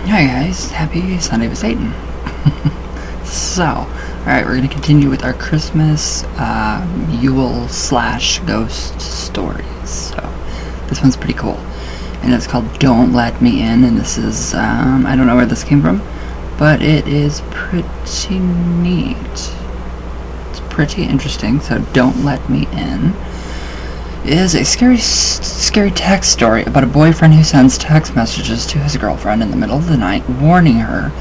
Hi guys, happy Sunday with Satan. So, alright, we're going to continue with our Christmas Yule / ghost stories. So, this one's pretty cool. And it's called Don't Let Me In, and this is, I don't know where this came from, but it is pretty neat. It's pretty interesting, so Don't Let Me In is a scary text story about a boyfriend who sends text messages to his girlfriend in the middle of the night, warning her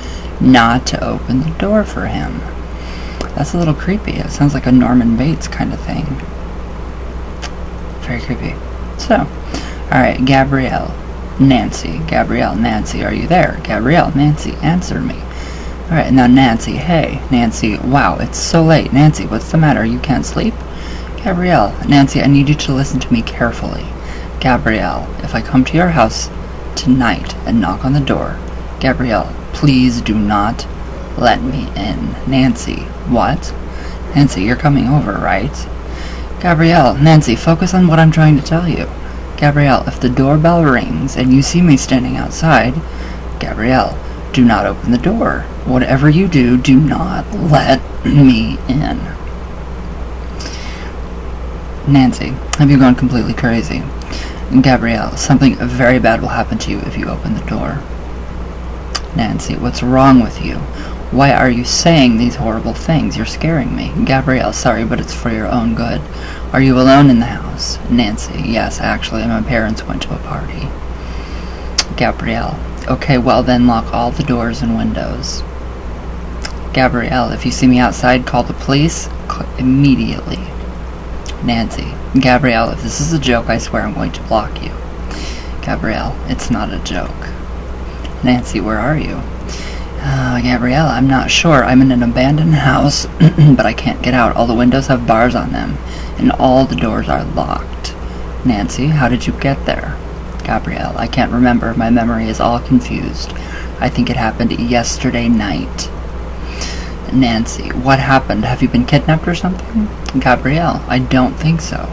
not to open the door for him. That's a little creepy. It sounds like a Norman Bates kind of thing. Very creepy. So, alright, Gabrielle, Nancy, are you there? Gabrielle, Nancy, answer me. Alright, now Nancy, hey. Nancy, wow, it's so late. Nancy, what's the matter? You can't sleep? Gabrielle, Nancy, I need you to listen to me carefully. Gabrielle, if I come to your house tonight and knock on the door, Gabrielle, please do not let me in. Nancy, what? Nancy, you're coming over, right? Gabrielle, Nancy, focus on what I'm trying to tell you. Gabrielle, if the doorbell rings and you see me standing outside, Gabrielle, do not open the door. Whatever you do, do not let me in. Nancy, have you gone completely crazy? Gabrielle, something very bad will happen to you if you open the door. Nancy, what's wrong with you? Why are you saying these horrible things? You're scaring me. Gabrielle, sorry, but it's for your own good. Are you alone in the house? Nancy, yes, actually, my parents went to a party. Gabrielle, okay, well then lock all the doors and windows. Gabrielle, if you see me outside, call the police immediately. Nancy, Gabrielle, if this is a joke, I swear I'm going to block you. Gabrielle, it's not a joke. Nancy, where are you? Gabrielle, I'm not sure. I'm in an abandoned house, but I can't get out. All the windows have bars on them, and all the doors are locked. Nancy, how did you get there? Gabrielle, I can't remember. My memory is all confused. I think it happened yesterday night. Nancy, what happened? Have you been kidnapped or something? Gabrielle, I don't think so.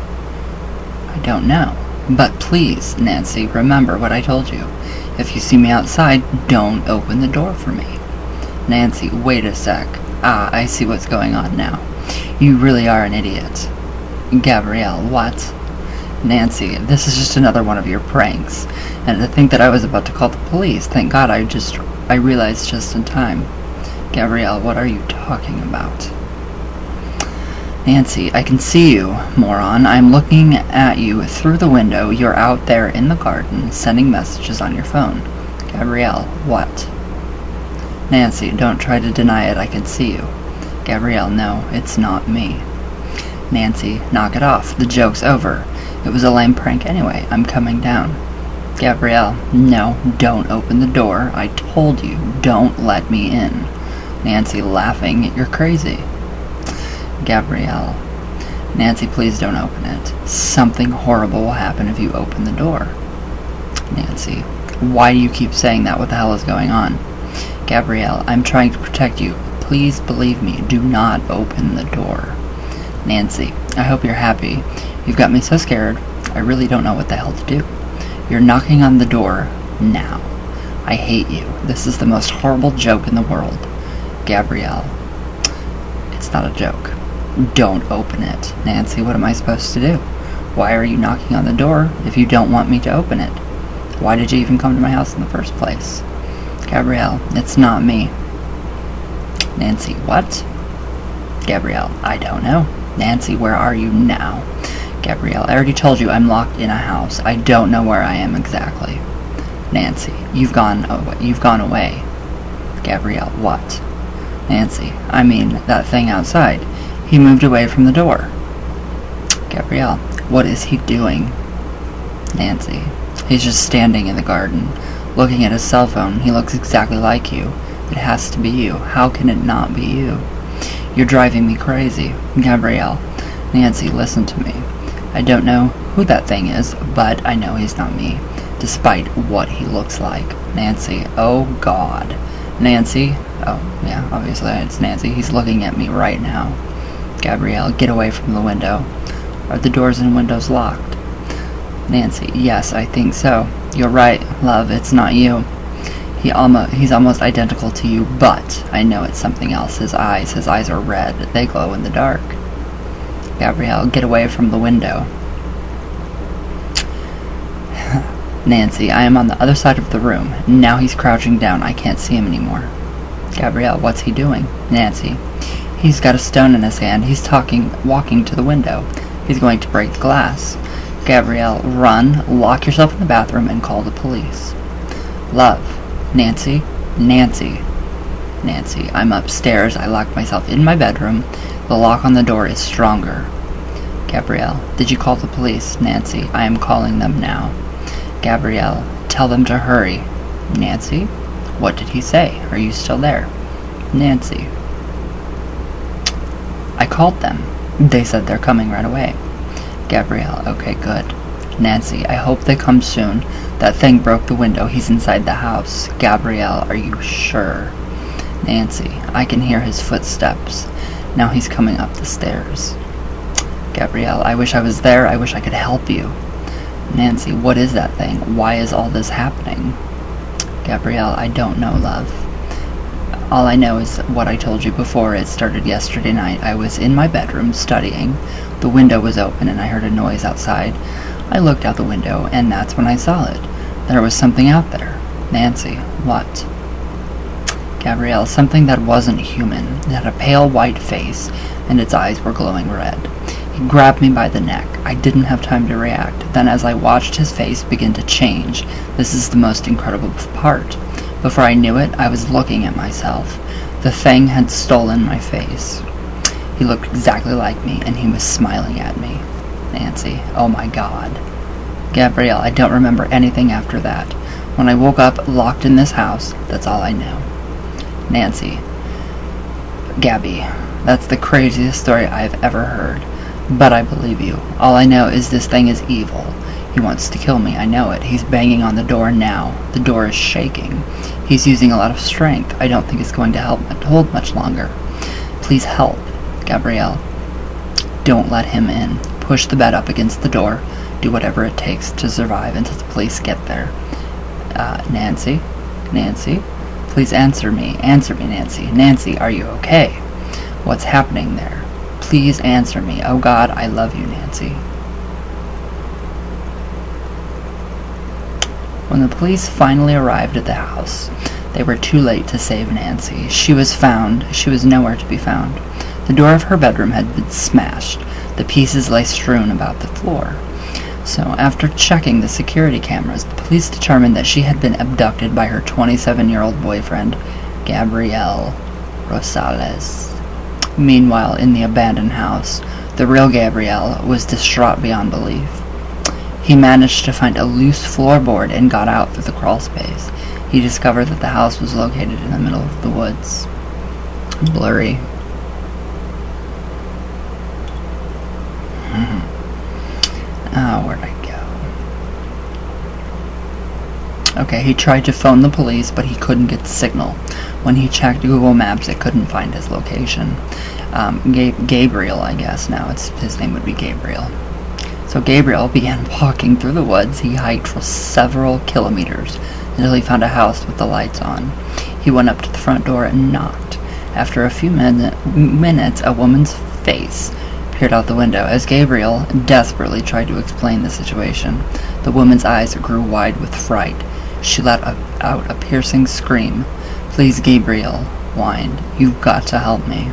I don't know. But please, Nancy, remember what I told you. If you see me outside, don't open the door for me. Nancy, wait a sec. I see what's going on now. You really are an idiot. Gabrielle, what? Nancy, this is just another one of your pranks. And to think that I was about to call the police, thank God I realized just in time. Gabrielle, what are you talking about? Nancy, I can see you, moron. I'm looking at you through the window. You're out there in the garden, sending messages on your phone. Gabrielle, what? Nancy, don't try to deny it. I can see you. Gabrielle, no, it's not me. Nancy, knock it off. The joke's over. It was a lame prank anyway. I'm coming down. Gabrielle, no, don't open the door. I told you, don't let me in. Nancy, laughing, you're crazy. Gabrielle, Nancy, please don't open it. Something horrible will happen if you open the door. Nancy, why do you keep saying that? What the hell is going on? Gabrielle, I'm trying to protect you. Please believe me, do not open the door. Nancy, I hope you're happy. You've got me so scared, I really don't know what the hell to do. You're knocking on the door now. I hate you. This is the most horrible joke in the world. Gabrielle, it's not a joke. Don't open it. Nancy, what am I supposed to do? Why are you knocking on the door if you don't want me to open it? Why did you even come to my house in the first place? Gabrielle, it's not me. Nancy, what? Gabrielle, I don't know. Nancy, where are you now? Gabrielle, I already told you I'm locked in a house. I don't know where I am exactly. Nancy, you've gone away. Gabrielle, what? Nancy, I mean, that thing outside. He moved away from the door. Gabrielle, what is he doing? Nancy, he's just standing in the garden, looking at his cell phone. He looks exactly like you. It has to be you. How can it not be you? You're driving me crazy. Gabrielle, Nancy, listen to me. I don't know who that thing is, but I know he's not me, despite what he looks like. Nancy, oh God. Nancy, oh yeah, obviously it's Nancy. He's looking at me right now. Gabrielle, get away from the window. Are the doors and windows locked? Nancy, yes, I think so. You're right, love, it's not you. He's almost identical to you, but I know it's something else. His eyes are red. They glow in the dark. Gabrielle, get away from the window. Nancy, I am on the other side of the room. Now he's crouching down. I can't see him anymore. Gabrielle, what's he doing? Nancy, he's got a stone in his hand. He's walking to the window. He's going to break the glass. Gabrielle, run, lock yourself in the bathroom, and call the police. Love. Nancy, I'm upstairs. I locked myself in my bedroom. The lock on the door is stronger. Gabrielle, did you call the police? Nancy, I am calling them now. Gabrielle, tell them to hurry. Nancy, what did he say? Are you still there? Nancy, I called them. They said they're coming right away. Gabrielle, okay, good. Nancy, I hope they come soon. That thing broke the window. He's inside the house. Gabrielle, are you sure? Nancy, I can hear his footsteps. Now he's coming up the stairs. Gabrielle, I wish I was there. I wish I could help you. Nancy, what is that thing? Why is all this happening? Gabrielle, I don't know, love. All I know is what I told you before. It started yesterday night. I was in my bedroom studying. The window was open and I heard a noise outside. I looked out the window and that's when I saw it. There was something out there. Nancy, what? Gabrielle, something that wasn't human. It had a pale white face and its eyes were glowing red. He grabbed me by the neck. I didn't have time to react. Then as I watched his face begin to change, this is the most incredible part. Before I knew it, I was looking at myself. The thing had stolen my face. He looked exactly like me, and he was smiling at me. Nancy, oh my God. Gabrielle, I don't remember anything after that. When I woke up locked in this house, that's all I know. Nancy, Gabby, that's the craziest story I've ever heard. But I believe you. All I know is this thing is evil. He wants to kill me, I know it. He's banging on the door now. The door is shaking. He's using a lot of strength. I don't think it's going to hold much longer. Please help. Gabrielle, don't let him in. Push the bed up against the door. Do whatever it takes to survive until the police get there. Nancy? Please answer me. Answer me, Nancy. Nancy, are you okay? What's happening there? Please answer me. Oh God, I love you, Nancy. When the police finally arrived at the house, they were too late to save Nancy. She was nowhere to be found. The door of her bedroom had been smashed. The pieces lay strewn about the floor. So, after checking the security cameras, the police determined that she had been abducted by her 27-year-old boyfriend, Gabriel Rosales. Meanwhile, in the abandoned house, the real Gabriel was distraught beyond belief. He managed to find a loose floorboard and got out through the crawl space. He discovered that the house was located in the middle of the woods. Blurry. Where'd I go? Okay, he tried to phone the police, but he couldn't get the signal. When he checked Google Maps, it couldn't find his location. Gabriel, I guess now. His name would be Gabriel. So Gabriel began walking through the woods. He hiked for several kilometers until he found a house with the lights on. He went up to the front door and knocked. After a few minutes, a woman's face peered out the window as Gabriel desperately tried to explain the situation. The woman's eyes grew wide with fright. She let out a piercing scream. Please, Gabriel whined. You've got to help me.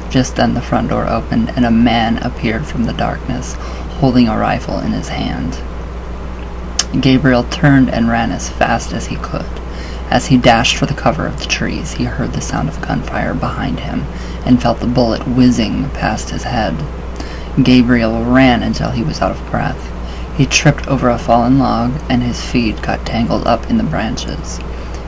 Just then the front door opened and a man appeared from the darkness, holding a rifle in his hand. Gabriel turned and ran as fast as he could. As he dashed for the cover of the trees, he heard the sound of gunfire behind him and felt the bullet whizzing past his head. Gabriel ran until he was out of breath. He tripped over a fallen log, and his feet got tangled up in the branches.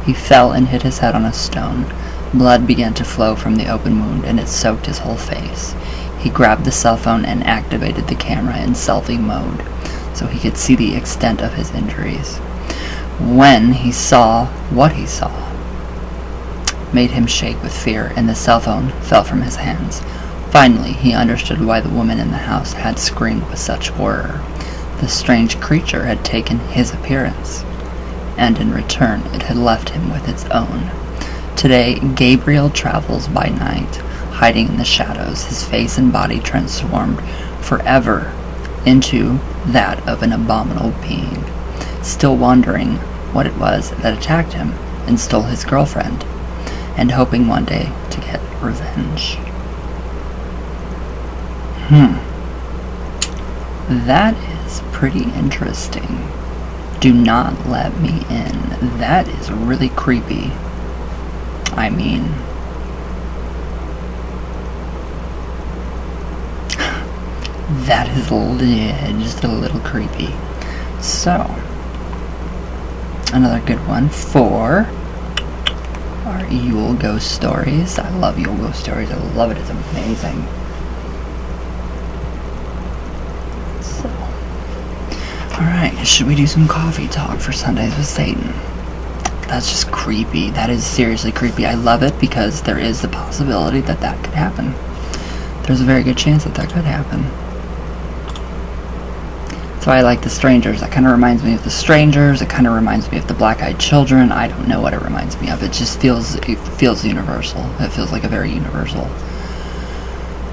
He fell and hit his head on a stone. Blood began to flow from the open wound, and it soaked his whole face. He grabbed the cell phone and activated the camera in selfie mode, so he could see the extent of his injuries. When he saw what he saw, made him shake with fear, and the cell phone fell from his hands. Finally, he understood why the woman in the house had screamed with such horror. The strange creature had taken his appearance. and in return it had left him with its own. Today, Gabriel travels by night, hiding in the shadows, his face and body transformed forever into that of an abominable being, still wondering what it was that attacked him and stole his girlfriend, and hoping one day to get revenge. That is pretty interesting. Do not let me in. That is really creepy. I mean, that is just a little creepy. So, another good one for our Yule ghost stories. I love Yule ghost stories. I love it. It's amazing. So, alright, should we do some coffee talk for Sundays with Satan? That's just creepy. That is seriously creepy. I love it because there is the possibility that that could happen. There's a very good chance that that could happen. So I like The Strangers. That kind of reminds me of The Strangers. It kind of reminds me of The Black-Eyed Children. I don't know what it reminds me of. It just feels universal. It feels like a very universal,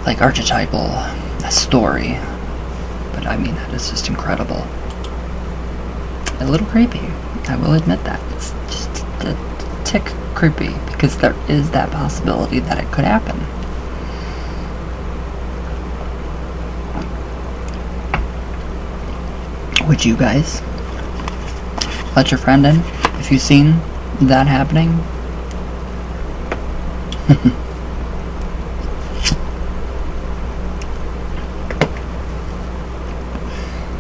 like archetypal story. But I mean, that is just incredible. A little creepy. I will admit that. It's just a tick creepy because there is that possibility that it could happen. Would you guys let your friend in if you've seen that happening?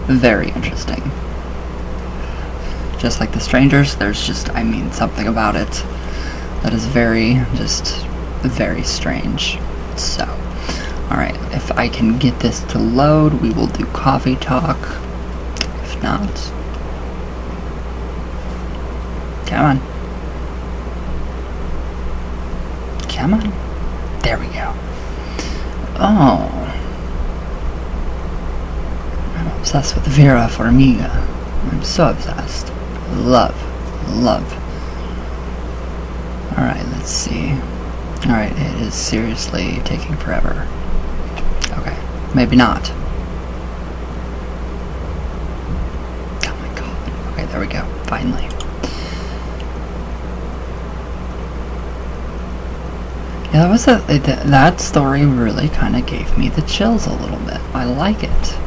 Very interesting. Just like The Strangers, there's just, I mean, something about it that is very strange. So, alright, if I can get this to load, we will do coffee talk. If not, come on. Come on. There we go. Oh. I'm obsessed with Vera Farmiga. I'm so obsessed. Love. Alright, let's see. Alright, it is seriously taking forever. Okay, maybe not. Oh my god. Okay, there we go. Finally. Yeah, that story really kind of gave me the chills a little bit. I like it.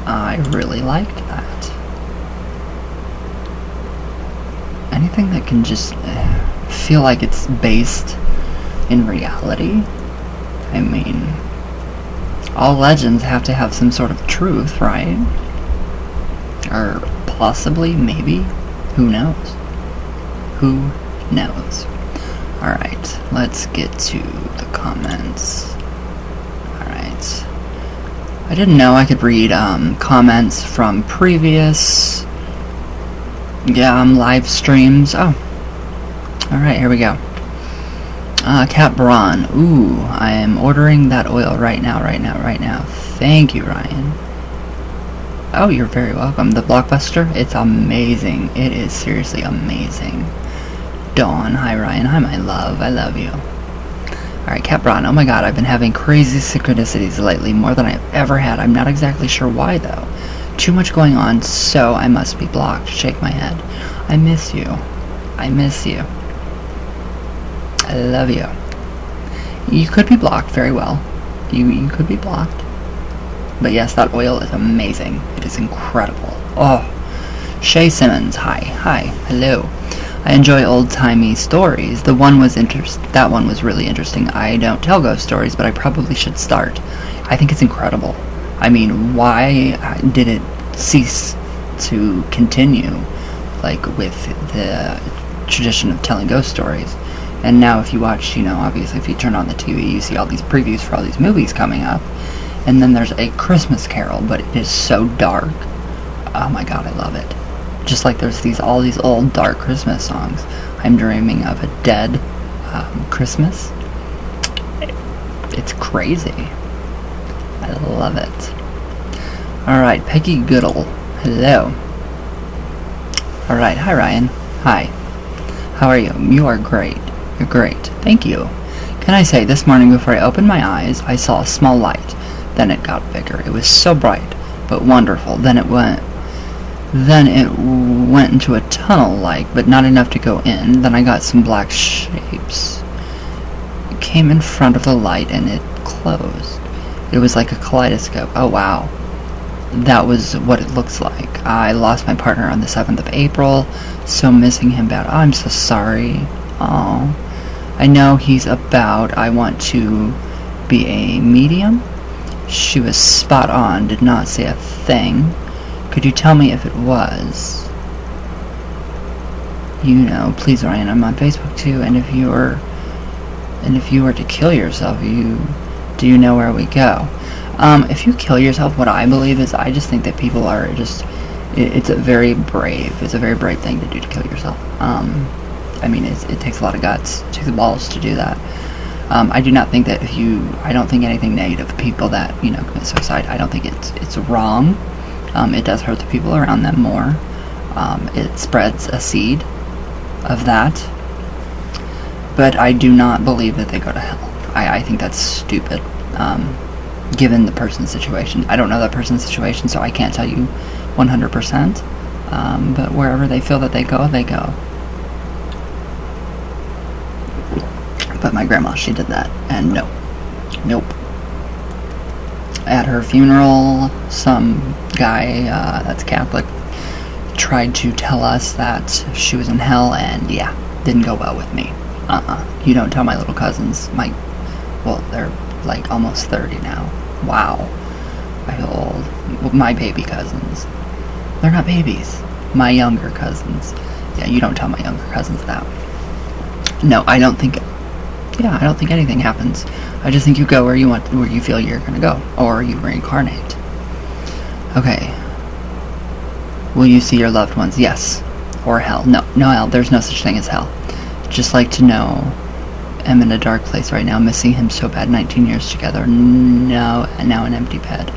I really liked that. Anything that can just feel like it's based in reality. I mean, all legends have to have some sort of truth, right? Or possibly, maybe. Who knows? Who knows? Alright, let's get to the comments. Alright. I didn't know I could read comments from previous live streams. Oh. Alright, here we go. Cat Braun. Ooh, I am ordering that oil right now. Thank you, Ryan. Oh, you're very welcome. The Blockbuster, it's amazing. It is seriously amazing. Dawn, hi Ryan. Hi my love. I love you. Alright, Cat Braun. Oh my god, I've been having crazy synchronicities lately, more than I've ever had. I'm not exactly sure why though. Too much going on, so I must be blocked. Shake my head. I miss you. I miss you. I love you. You could be blocked very well. You could be blocked. But yes, that oil is amazing. It is incredible. Oh. Shay Simmons, hi. Hi. Hello. I enjoy old-timey stories. That one was really interesting. I don't tell ghost stories, but I probably should start. I think it's incredible. I mean, why did it cease to continue, like, with the tradition of telling ghost stories? And now if you watch, obviously if you turn on the TV, you see all these previews for all these movies coming up. And then there's A Christmas Carol, but it is so dark. Oh my god, I love it. Just like there's all these old dark Christmas songs. I'm dreaming of a dead Christmas. It's crazy. I love it. Alright, Peggy Goodall. Hello. Alright, hi Ryan. Hi. How are you? You are great. You're great. Thank you. Can I say, this morning before I opened my eyes, I saw a small light. Then it got bigger. It was so bright, but wonderful. Then it went into a tunnel-like, but not enough to go in. Then I got some black shapes. It came in front of the light and it closed. It was like a kaleidoscope. Oh, wow. That was what it looks like. I lost my partner on the 7th of April, so missing him bad. Oh, I'm so sorry. Oh, I know he's about. I want to be a medium. She was spot on, did not say a thing. Could you tell me if it was? You know, please, Ryan, I'm on Facebook too, and if you were to kill yourself, do you know where we go? If you kill yourself, what I believe is, I just think that people are just, it's a very brave thing to do, to kill yourself. I mean, it takes a lot of guts, it takes balls to do that. I do not think that I don't think anything negative of people that, commit suicide. I don't think it's wrong. It does hurt the people around them more. It spreads a seed of that. But I do not believe that they go to hell. I think that's stupid. Given the person's situation. I don't know that person's situation, so I can't tell you 100%. But wherever they feel that they go, they go. But my grandma, she did that, and nope. At her funeral, some guy that's Catholic tried to tell us that she was in hell, and yeah, didn't go well with me. You don't tell my little cousins. They're like almost 30 now. Wow, I feel old. My baby cousins. They're not babies. My younger cousins. Yeah, you don't tell my younger cousins that. No, I don't think anything happens. I just think you go where you feel you're gonna go, or you reincarnate. Okay. Will you see your loved ones? Yes. Or hell? No hell. There's no such thing as hell. Just like to know. I'm in a dark place right now, missing him so bad. 19 years together. No, and now an empty bed.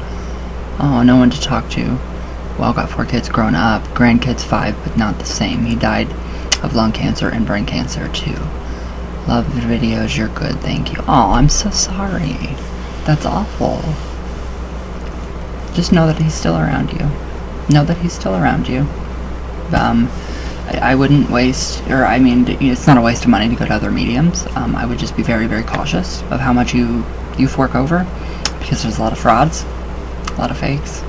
Oh, no one to talk to. Well, got 4 kids grown up, grandkids 5, but not the same. He died of lung cancer and brain cancer too. Love the videos, you're good, thank you. Oh, I'm so sorry. That's awful. Just know that he's still around you. I wouldn't waste, it's not a waste of money to go to other mediums. I would just be very, very cautious of how much you fork over, because there's a lot of frauds, a lot of fakes.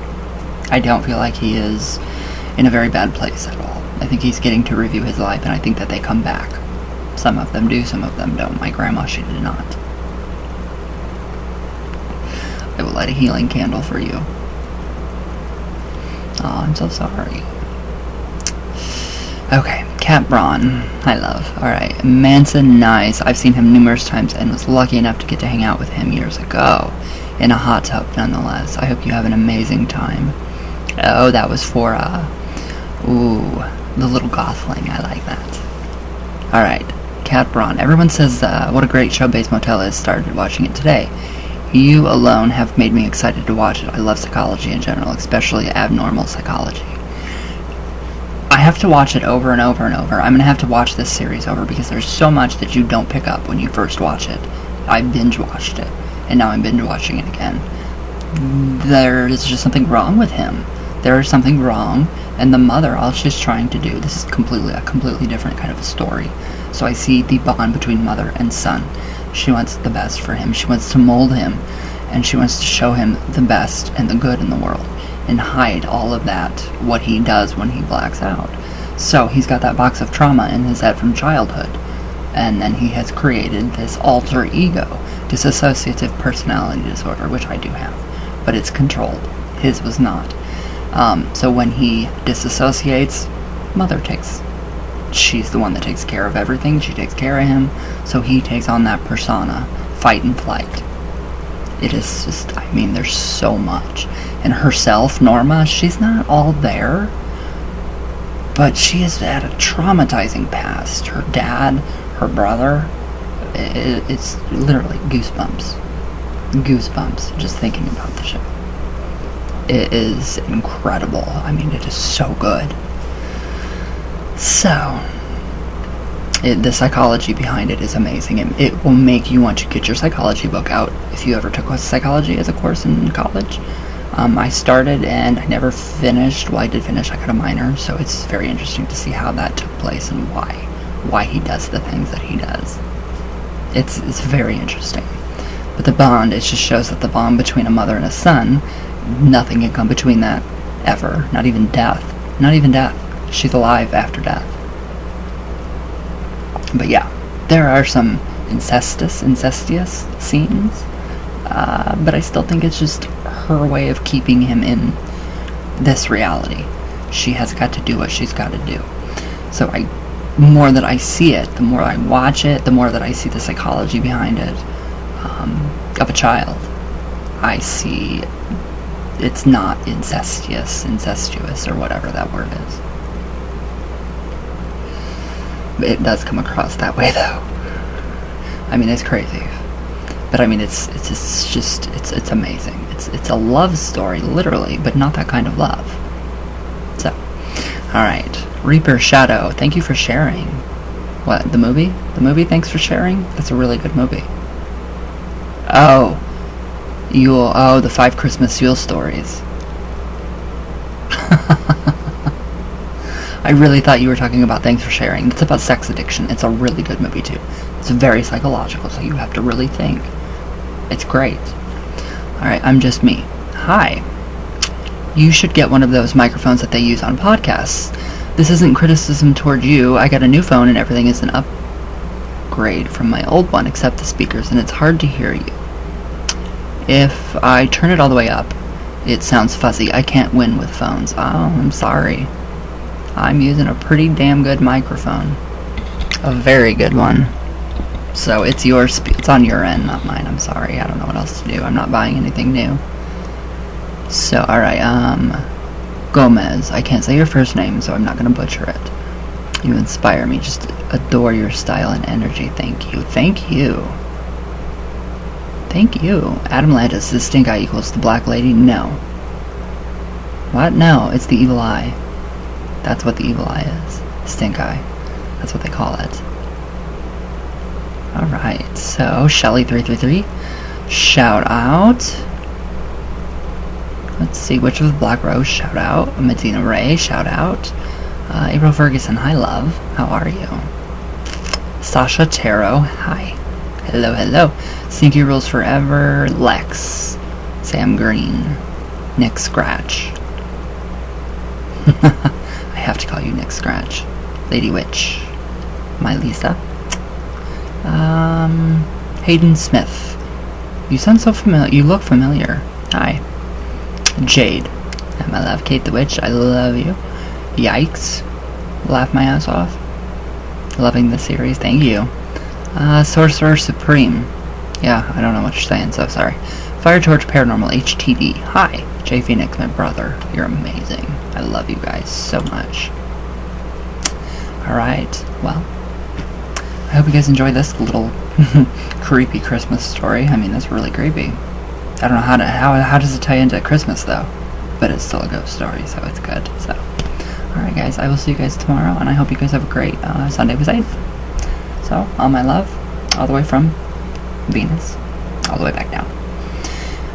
I don't feel like he is in a very bad place at all. I think he's getting to review his life, and I think that they come back. Some of them do, some of them don't. My grandma, she did not. I will light a healing candle for you. Oh, I'm so sorry. Okay, Cat Braun, I love. Alright, Manson, nice. I've seen him numerous times and was lucky enough to get to hang out with him years ago. In a hot tub, nonetheless. I hope you have an amazing time. Oh, that was for, the little gothling. I like that. Alright, Cat Braun. Everyone says, what a great show Bates Motel is. Started watching it today. You alone have made me excited to watch it. I love psychology in general, especially abnormal psychology. I have to watch it over and over and over. I'm going to have to watch this series over because there's so much that you don't pick up when you first watch it. I binge watched it, and now I'm binge watching it again. There is just something wrong with him. There is something wrong, and the mother, all she's trying to do, this is a completely different kind of a story. So I see the bond between mother and son. She wants the best for him. She wants to mold him, and she wants to show him the best and the good in the world, and hide all of that, what he does when he blacks out. So he's got that box of trauma in his head from childhood, and then he has created this alter ego, dissociative personality disorder, which I do have, but it's controlled. His was not. So when he disassociates, mother she's the one that takes care of everything. She takes care of him, so he takes on that persona, fight and flight. It is just, there's so much. And herself, Norma, she's not all there, but she has had a traumatizing past. Her dad, her brother, it's literally goosebumps just thinking about the show. It is incredible. It is so good. So, The psychology behind it is amazing. It will make you want to get your psychology book out if you ever took psychology as a course in college. I started and I never finished. Well, I did finish. I got a minor, so it's very interesting to see how that took place and why he does the things that he does. It's very interesting. But the bond, it just shows that the bond between a mother and a son, nothing can come between that ever. Not even death. Not even death. She's alive after death. But yeah, there are some incestuous scenes, but I still think it's just her way of keeping him in this reality. She has got to do what she's got to do. So the more that I see it, the more I watch it, the more that I see the psychology behind it of a child. I see it's not incestuous, or whatever that word is. It does come across that way, though. I mean, it's crazy, but I mean, it's amazing. It's a love story, literally, but not that kind of love. So, all right, Reaper Shadow, thank you for sharing. What, the movie? The movie, thanks for sharing. That's a really good movie. Oh, Yule. Oh, the 5 Christmas Yule stories. I really thought you were talking about Thanks for Sharing. It's about sex addiction. It's a really good movie, too. It's very psychological, so you have to really think. It's great. Alright, I'm just me. Hi. You should get one of those microphones that they use on podcasts. This isn't criticism toward you. I got a new phone and everything is an upgrade from my old one, except the speakers, and it's hard to hear you. If I turn it all the way up, it sounds fuzzy. I can't win with phones. Oh, I'm sorry. I'm using a pretty damn good microphone. A very good one. So it's it's on your end, not mine. I'm sorry. I don't know what else to do. I'm not buying anything new. So, alright, Gomez. I can't say your first name, so I'm not going to butcher it. You inspire me. Just adore your style and energy. Thank you. Thank you. Thank you. Adam Landis, this stink eye equals the black lady? No. What? No, it's the evil eye. That's what the evil eye is. Stink eye. That's what they call it. Alright, so Shelly333, shout out. Let's see, which of the Black Rose, shout out. Medina Ray, shout out. April Ferguson, hi love. How are you? Sasha Taro, hi. Hello, hello. Sneaky Rules Forever, Lex. Sam Green. Nick Scratch. I have to call you Nick Scratch. Lady Witch. My Lisa. Hayden Smith. You sound so familiar. You look familiar. Hi. Jade. And my love, Kate the Witch. I love you. Yikes. Laugh my ass off. Loving the series. Thank you. Sorcerer Supreme. Yeah, I don't know what you're saying, so sorry. Fire Torch Paranormal HTD. Hi. Jay Phoenix, my brother. You're amazing. I love you guys so much. Alright, well, I hope you guys enjoyed this little creepy Christmas story. I mean, that's really creepy. I don't know how does it tie into Christmas, though? But it's still a ghost story, so it's good. So, alright guys, I will see you guys tomorrow, and I hope you guys have a great Sunday with Safe. So, all my love, all the way from Venus, all the way back down.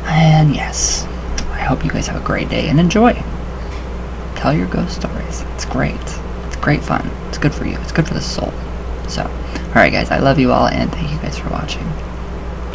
And yes, I hope you guys have a great day and enjoy. Tell your ghost stories. It's great. It's great fun. It's good for you. It's good for the soul. So, alright guys, I love you all, and thank you guys for watching.